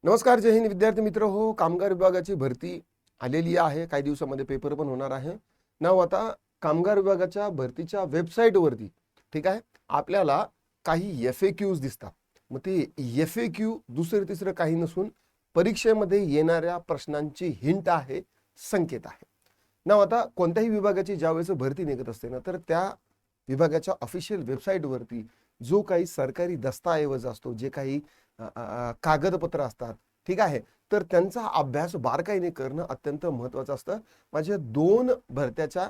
नमस्कार, जय हिंद विद्यार्थी मित्र हो. कामगार विभागाची भरती आलेली आहे. काही दिवसामध्ये पेपर पण होणार आहे. नाव आता कामगार विभागाच्या भरतीच्या वेबसाईटवरती ठीक आहे आपल्याला काही FAQs दिसतात. मग ते FAQ दुसरं तिसरं काही नसून परीक्षेमध्ये येणाऱ्या प्रश्नांची हिंट आहे, संकेत आहे. नाव आता कोणत्याही विभागाची ज्यावेळेस भरती निघत असते ना, तर त्या विभागाच्या ऑफिशियल वेबसाईटवरती जो काही सरकारी दस्तऐवज असतो, जे काही कागदपत्र असतात ठीक आहे, तर त्यांचा अभ्यास बारकाईने करणं अत्यंत महत्त्वाचं असतं. माझ्या 2 भरत्याचा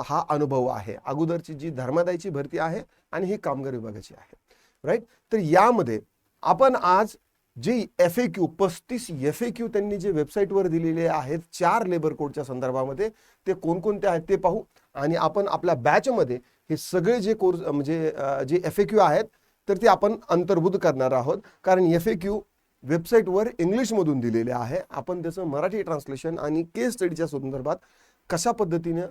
हा अनुभव आहे. अगोदरची जी धर्मादायची भरती आहे आणि ही कामगार विभागाची आहे, राईट. तर यामध्ये आपण आज जे FAQ 35 FAQ त्यांनी जे वेबसाईटवर दिलेले आहेत 4 लेबर कोडच्या संदर्भामध्ये, ते कोणकोणते आहेत ते पाहू. आणि आपण आपल्या बॅचमध्ये हे सगळे जे कोर्स म्हणजे जे FAQ आहेत तर ते आपण अंतर्भूत करणार आहोत. कारण FAQ वेबसाईटवर इंग्लिशमधून दिलेले आहे. आपण त्याचं मराठी ट्रान्सलेशन आणि केस स्टडीच्या संदर्भात कशा पद्धतीने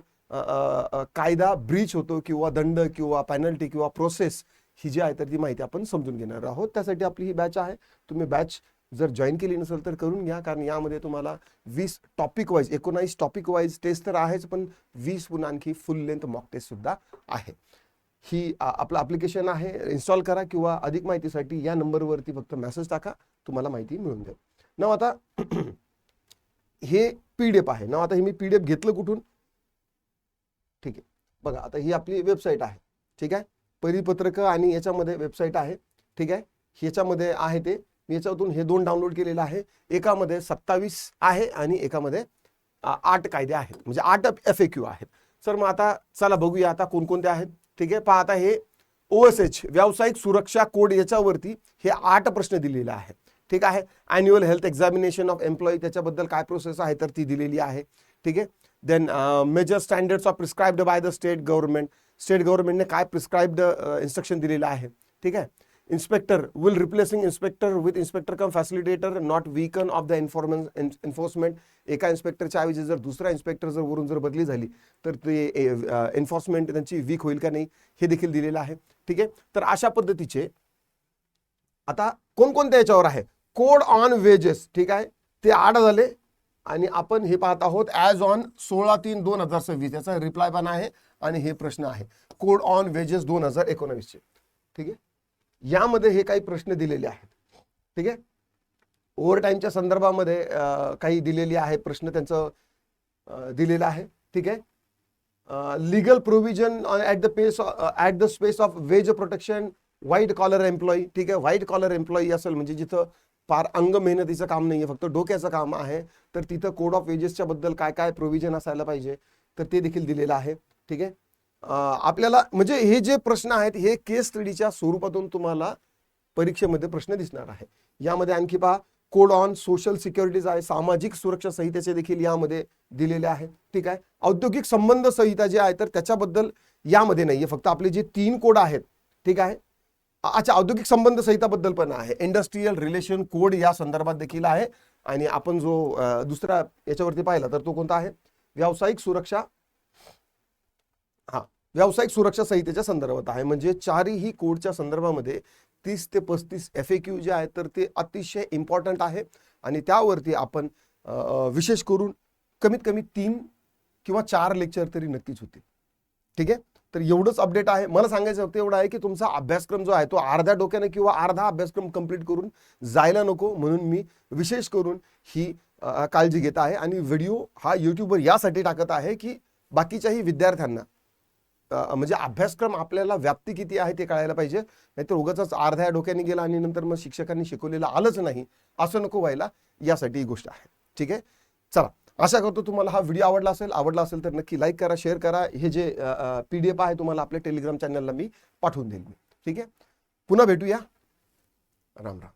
कायदा ब्रीच होतो किंवा दंड किंवा पेनल्टी किंवा प्रोसेस ही जी आहे तर ती माहिती आपण समजून घेणार आहोत. त्यासाठी आपली ही बॅच आहे. तुम्ही बॅच जर जॉईन केली नसेल तर करून घ्या, कारण यामध्ये तुम्हाला 20 topic wise 19 topic wise test तर आहेच, पण 20 पुन्हा आणखी फुल लेंथ मॉक टेस्ट सुद्धा आहे. ही आपलं ॲप्लिकेशन आहे, इन्स्टॉल करा किंवा अधिक माहितीसाठी या नंबरवरती फक्त मेसेज टाका, तुम्हाला माहिती मिळून जाईल. ना आता हे PDF आहे ना. आता हे मी PDF घेतलं कुठून, ठीक आहे. बघा आता ही आपली वेबसाईट आहे, ठीक आहे. परिपत्रक आणि याच्यामध्ये वेबसाईट आहे, ठीक आहे. ह्याच्यामध्ये आहे ते मी याच्यातून हे 2 डाउनलोड केलेलं आहे. एकामध्ये 27 आहे आणि एकामध्ये 8 कायदे आहेत, म्हणजे 8 FAQ आहेत. सर मग आता चला बघूया आता कोणकोणते आहेत. ठीक आहे, पहा आता हे OSH व्यावसायिक सुरक्षा कोड याच्यावरती हे 8 प्रश्न दिलेले आहे, ठीक आहे. Annual health examination of employee त्याच्याबद्दल काय प्रोसेस आहे तर ती दिलेली आहे, ठीक आहे. Then major standards of prescribed by the state government, state गव्हर्नमेंटने काय प्रिस्क्राइब्ड इन्स्ट्रक्शन दिलेलं आहे, ठीक आहे. Inspector will replacing inspector with inspector cum facilitator not weaken of the enforcement. एका इन्स्पेक्टरच्या ऐवजी जर दुसरा इन्स्पेक्टर जर वरून जर बदली झाली तर ते एन्फोर्समेंट त्यांची वीक होईल का नाही हे देखील दिलेलं आहे, ठीक आहे. तर अशा पद्धतीचे आता कोणकोणत्या याच्यावर आहे. कोड ऑन वेजेस, ठीक आहे, ते 8 झाले. आणि आपण हे पाहत आहोत ॲज ऑन 16/3/2026 याचा रिप्लाय पण आहे आणि हे प्रश्न आहे कोड ऑन वेजेस 2019 चे, ठीक आहे. यामध्ये हे काही प्रश्न दिलेले आहेत, ठीक आहे. ओव्हरटाईमच्या संदर्भामध्ये काही दिलेली आहे प्रश्न त्यांचं दिलेलं आहे, ठीक आहे. Legal provision at the space of wage protection white collar employee, ठीक आहे. व्हाईट कॉलर एम्प्लॉई असेल म्हणजे जिथं फार अंग मेहनतीचं काम नाही आहे, फक्त डोक्याचं काम आहे, तर तिथं कोड ऑफ वेजेसच्या बद्दल काय काय प्रोव्हिजन असायला पाहिजे तर ते देखील दिलेलं आहे, ठीक आहे. आपल्याला म्हणजे हे जे प्रश्न आहेत हे केस स्टडीच्या स्वरूपातून तुम्हाला परीक्षेमध्ये प्रश्न दिसणार आहे. यामध्ये आणखी पहा कोड ऑन सोशल सिक्युरिटीज आहे, सामाजिक सुरक्षा संहितेचे देखील यामध्ये दिलेले आहे, ठीक आहे. औद्योगिक संबंध संहिता जे आहे तर त्याच्याबद्दल यामध्ये नाहीये, फक्त आपले जे 3 कोड आहेत, ठीक आहे. अच्छा, औद्योगिक संबंध संहिताबद्दल पण आहे, इंडस्ट्रियल रिलेशन कोड या संदर्भात देखील आहे. आणि आपण जो दुसरा याच्यावरती पाहिला तर तो कोणता आहे, व्यावसायिक सुरक्षा, व्यावसायिक सुरक्षा संहितेच्या संदर्भात आहे. म्हणजे 4ही कोडच्या संदर्भामध्ये 30 ते 35 FAQ जे आहेत तर ते अतिशय इम्पॉर्टंट आहे आणि त्यावरती आपण विशेष करून कमीत कमी 3 किंवा 4 लेक्चर तरी नक्कीच होते, ठीक आहे. तर एवढंच अपडेट आहे. मला सांगायचं होतं एवढं आहे की तुमचा अभ्यासक्रम जो आहे तो अर्ध्या डोक्याने किंवा अर्धा अभ्यासक्रम कंप्लीट करून जायला नको, म्हणून मी विशेष करून ही काळजी घेत आहे. आणि व्हिडिओ हा यूट्यूबवर यासाठी टाकत आहे की बाकीच्याही विद्यार्थ्यांना म्हणजे अभ्यासक्रम आपल्याला व्याप्ती किती आहे ते कळायला पाहिजे. नाहीतर उगाच अर्ध्या डोक्याने गेला आणि नंतर मग शिक्षकांनी शिकवलेलं आलंच नाही असं नको व्हायला, यासाठी ही गोष्ट आहे, ठीक आहे. चला, आशा करतो तुम्हाला हा व्हिडिओ आवडला असेल तर नक्की लाईक करा, शेअर करा. हे जे PDF आहे तुम्हाला आपल्या टेलिग्राम चॅनलला मी पाठवून देईल, ठीक आहे. पुन्हा भेटूया. राम राम.